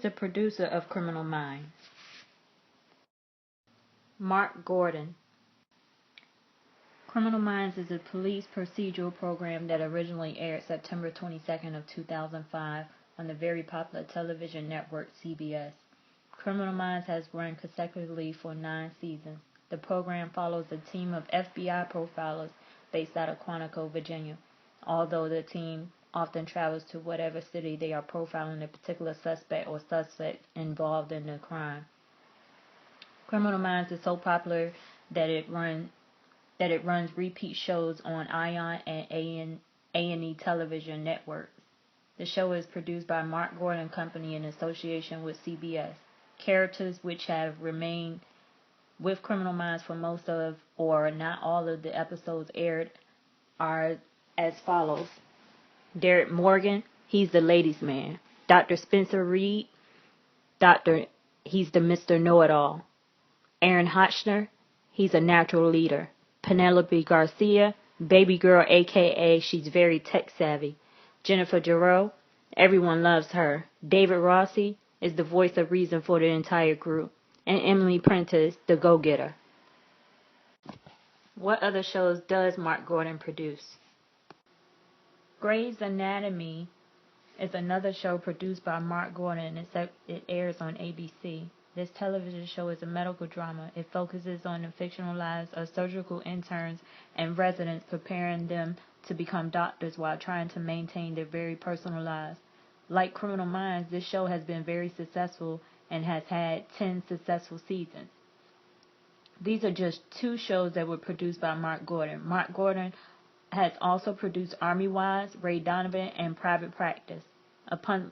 the producer of Criminal Minds? Mark Gordon. Criminal Minds is a police procedural program that originally aired September 22nd of 2005 on the very popular television network CBS. Criminal Minds has run consecutively for 9 seasons. The program follows a team of FBI profilers based out of Quantico, Virginia, although the team often travels to whatever city they are profiling a particular suspect or suspects involved in the crime. Criminal Minds is so popular that it runs repeat shows on ION and A&E television networks. The show is produced by Mark Gordon Company in association with CBS. Characters which have remained with Criminal Minds for most of, or not all of, the episodes aired are as follows. Derek Morgan, he's the ladies' man. Dr. Spencer Reed, he's the Mr. Know-It-All. Aaron Hotchner, he's a natural leader. Penelope Garcia, baby girl, aka she's very tech savvy. Jennifer Giroux, everyone loves her. David Rossi is the voice of reason for the entire group. And Emily Prentice, the go-getter. What other shows does Mark Gordon produce? Grey's Anatomy is another show produced by Mark Gordon, except it airs on ABC. This television show is a medical drama. It focuses on the fictional lives of surgical interns and residents, preparing them to become doctors while trying to maintain their very personal lives. Like Criminal Minds, this show has been very successful and has had 10 successful seasons. These are just 2 shows that were produced by Mark Gordon. Mark Gordon has also produced Army Wives, Ray Donovan, and Private Practice. Upon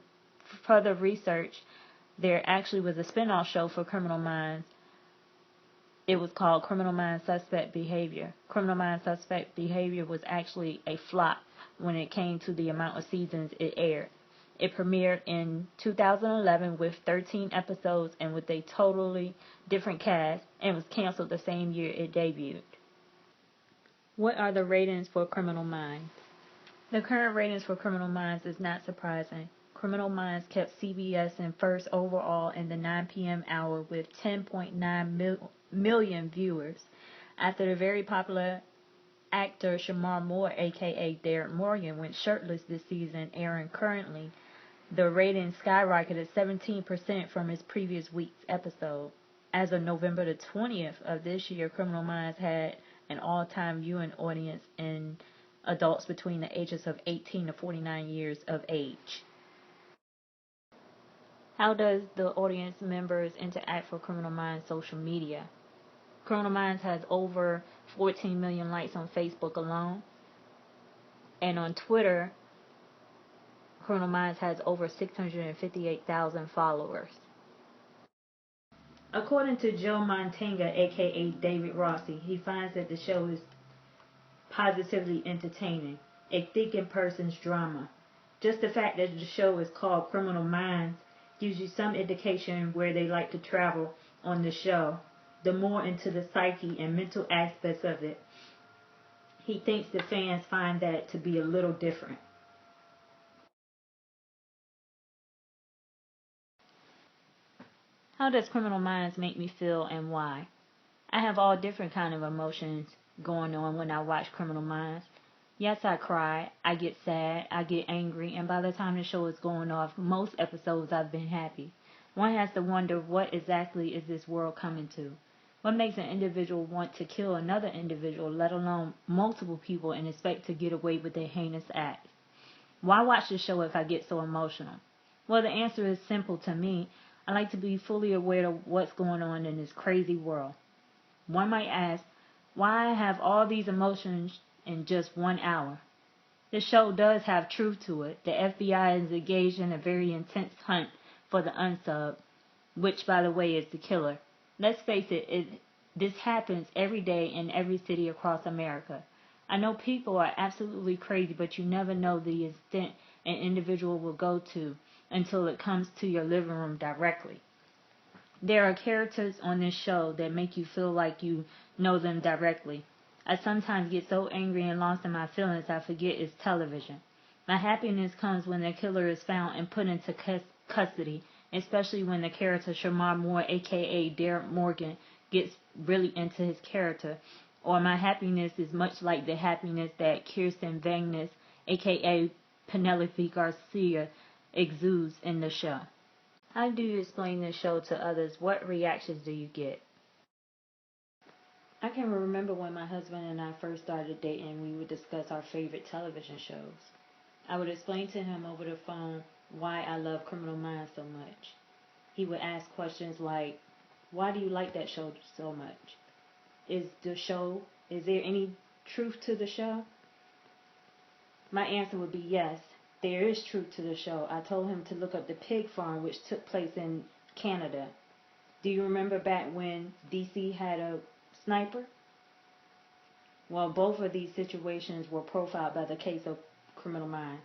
further research, there actually was a spin-off show for Criminal Minds. It was called Criminal Minds Suspect Behavior. Criminal Minds Suspect Behavior was actually a flop when it came to the amount of seasons it aired. It premiered in 2011 with 13 episodes and with a totally different cast, and was canceled the same year it debuted. What are the ratings for Criminal Minds? The current ratings for Criminal Minds is not surprising. Criminal Minds kept CBS in first overall in the 9 p.m. hour with 10.9 million viewers. After the very popular actor Shamar Moore, aka Derek Morgan, went shirtless this season, airing currently, the rating skyrocketed 17% from its previous week's episode. As of November the 20th of this year, Criminal Minds had an all-time viewing audience in adults between the ages of 18 to 49 years of age. How does the audience members interact for Criminal Minds social media? Criminal Minds has over 14 million likes on Facebook alone. And on Twitter, Criminal Minds has over 658,000 followers. According to Joe Montanga, aka David Rossi, he finds that the show is positively entertaining, a thinking person's drama. Just the fact that the show is called Criminal Minds gives you some indication where they like to travel on the show, the more into the psyche and mental aspects of it. He thinks the fans find that to be a little different. How does Criminal Minds make me feel and why? I have all different kind of emotions going on when I watch Criminal Minds. Yes, I cry, I get sad, I get angry, and by the time the show is going off, most episodes I've been happy. One has to wonder, what exactly is this world coming to? What makes an individual want to kill another individual, let alone multiple people, and expect to get away with their heinous acts? Why watch the show if I get so emotional? Well, the answer is simple to me. I like to be fully aware of what's going on in this crazy world. One might ask, why have all these emotions in just 1 hour? The show does have truth to it. The FBI is engaged in a very intense hunt for the unsub, which, by the way, is the killer. Let's face it, this happens every day in every city across America. I know people are absolutely crazy, but you never know the extent an individual will go to until it comes to your living room directly. There are characters on this show that make you feel like you know them directly. I sometimes get so angry and lost in my feelings I forget it's television. My happiness comes when the killer is found and put into custody especially when the character Shamar Moore, aka Derek Morgan, gets really into his character. Or my happiness is much like the happiness that Kirsten Vagness, aka Penelope Garcia, exudes in the show. How do you explain this show to others? What reactions do you get? I can remember when my husband and I first started dating, we would discuss our favorite television shows. I would explain to him over the phone why I love Criminal Minds so much. He would ask questions like, why do you like that show so much? Is there any truth to the show? My answer would be yes, there is truth to the show. I told him to look up the pig farm, which took place in Canada. Do you remember back when DC had a sniper? Well, both of these situations were profiled by the case of Criminal Minds.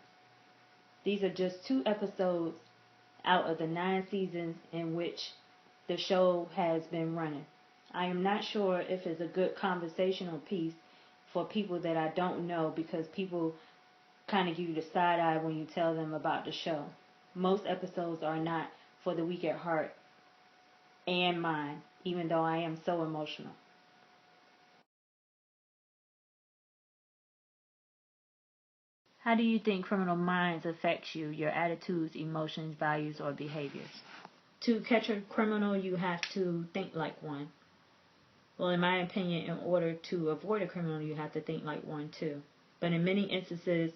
These are just 2 episodes out of the 9 seasons in which the show has been running. I am not sure if it's a good conversational piece for people that I don't know, because people kind of give you the side eye when you tell them about the show. Most episodes are not for the weak at heart and mind, even though I am so emotional. How do you think Criminal Minds affects you, your attitudes, emotions, values, or behaviors? To catch a criminal, you have to think like one. Well, in my opinion, in order to avoid a criminal, you have to think like one too. But in many instances,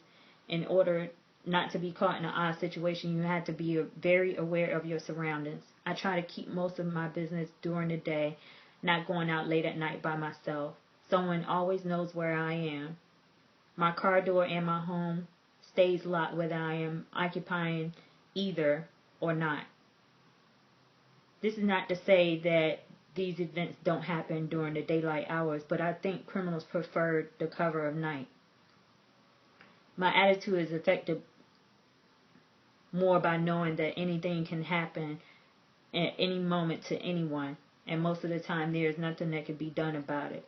in order not to be caught in an odd situation, you have to be very aware of your surroundings. I try to keep most of my business during the day, not going out late at night by myself. Someone always knows where I am. My car door and my home stays locked whether I am occupying either or not. This is not to say that these events don't happen during the daylight hours, but I think criminals prefer the cover of night. My attitude is affected more by knowing that anything can happen at any moment to anyone, and most of the time there is nothing that can be done about it.